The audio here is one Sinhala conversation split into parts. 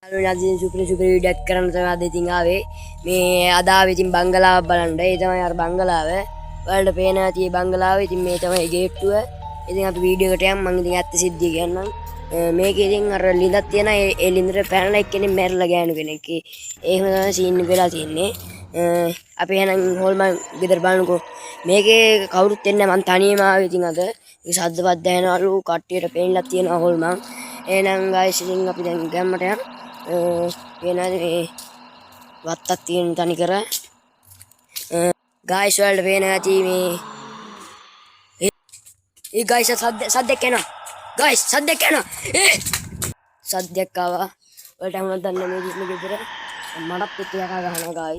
Alun super video කරන්න තමයි අද ඉතින් ආවේ මේ අද ආවේ ඉතින් බංගලාව බලන්න. ඒ තමයි අර බංගලාව. ඔයාලට පේනවා tie බංගලාව. ඉතින් මේ තමයි ගේට්ටුව. ඉතින් අපි වීඩියෝ එකට යමු. මම ඉතින් ඇත්ත සිද්ධිය කියන්නම්. මේකේ ඉතින් අර ලිඳක් තියෙනවා. ඒ ලිඳට පැනලා එක්කෙනෙක් මැරිලා ගෑනු කෙනෙක්. එහෙම තමයි සීන් එක වෙලා තියෙන්නේ. අපි එහෙනම් හොල්මන් ගෙදර බලනකෝ. මේකේ කවුරුත් එන්නේ නැහැ. මං තනියම ආවේ ඉතින් අද. මේ සද්දවත් දැනනවලු කට්ටියට පේන්නලා තියෙනවා හොල්මන්. එහෙනම් guys ඉතින් අපි දැන් ගම්මට යමු. වෙනද මේ වත්තක් තියෙන තනි කර ගයිස් වලට පේන ඇති මේ ඒ ගයිස් සද්දයක් එනවා ගයිස් සද්දයක් එනවා සද්දයක් ආවා වලට හමුනක් දන්නේ මේ දිස්ම ගෙදර මටත් පිට යකා ගහනවා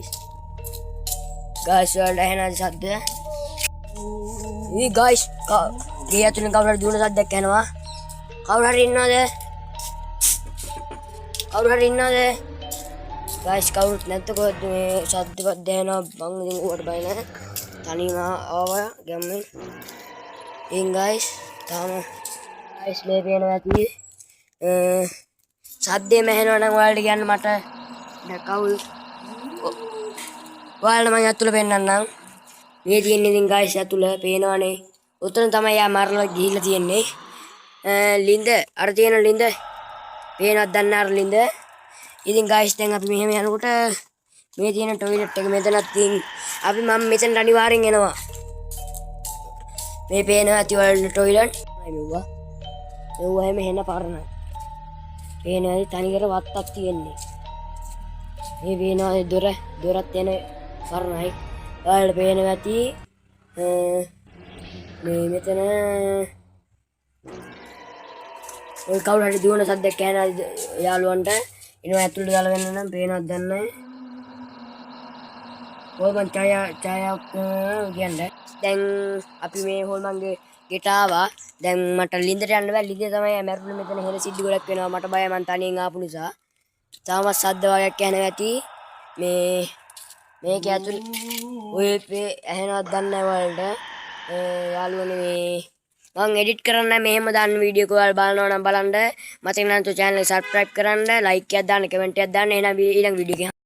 ගයිස් වලට එන සද්ද ඒ ගයිස් ගේ ඇතුලෙන් කවුරු හරි දුවන සද්දයක් එනවා කවුරු හරි ඉන්නවද guys කවුරුත් නැත්නම් මේ සද්දවත් දැනෙනවා මං ඉතින් උඩට බයි නැහැ තනියම ආවා ගැම්මෙන් ඉතින් guys තාම guys මේ පේනවා ඇති සද්දේ මැහෙනවා නම් ඔයාලට කියන්න මට දැන් කවුල් ඔයාලට මම අතුල පෙන්නන්නම් මේ තියෙන්නේ ඉතින් guys අතුල පේනවනේ උතන තමයි යා මරලා ගිහිල්ලා තියෙන්නේ ලින්ද අර තියෙන ලින්ද පේනවද දන්න අර ලින්ද ඉතින් guys දැන් අපි මෙහෙම යනකොට මේ තියෙන টয়ලට් එක මෙතනක් තියෙන අපි මම මෙතනට අනිවාර්යෙන් එනවා මේ පේනවා ඇති ඔයාලට টয়ලට් මෙව්වා එහෙම හෙන පරණ පේනවා තනිකර වත්තක් තියෙන්නේ මේ පේනවා දොරත් එන පරණයි ඔයාලට පේනවා ඇති මේ මෙතන ඔය කවුරු හරි දුවන සද්දයක් ඇහෙන යාළුවන්ට ඉනවා ඇතුළට දාලා වෙන්න නම් පේනවද දන්නේ හොල්මන් ඡායාවක් කියන්නේ දැන් අපි මේ හොල්මන්ගේ ගෙට ආවා දැන් මට ලින්දට යන්න බෑ ලින්ද තමයි මැරුණේ මෙතන හෙල සිද්ධි ගොඩක් වෙනවා මට බයයි මං තනියෙන් ආපු නිසා තාමත් සද්ද වගේක් ඇහෙනවා ඇති මේක ඇතුළේ ඔය ඇහෙනවද දන්නේ වලට යාළුවනේ මේ මම එඩිට් කරන්න මෙහෙම දාන්න වීඩියෝ එක ඔයාලා බලනවා නම් බලන්න මතක නැත්නම් channel එක subscribe කරන්න like එකක් දාන්න comment එකක් දාන්න එහෙනම් ඊළඟ වීඩියෝ එක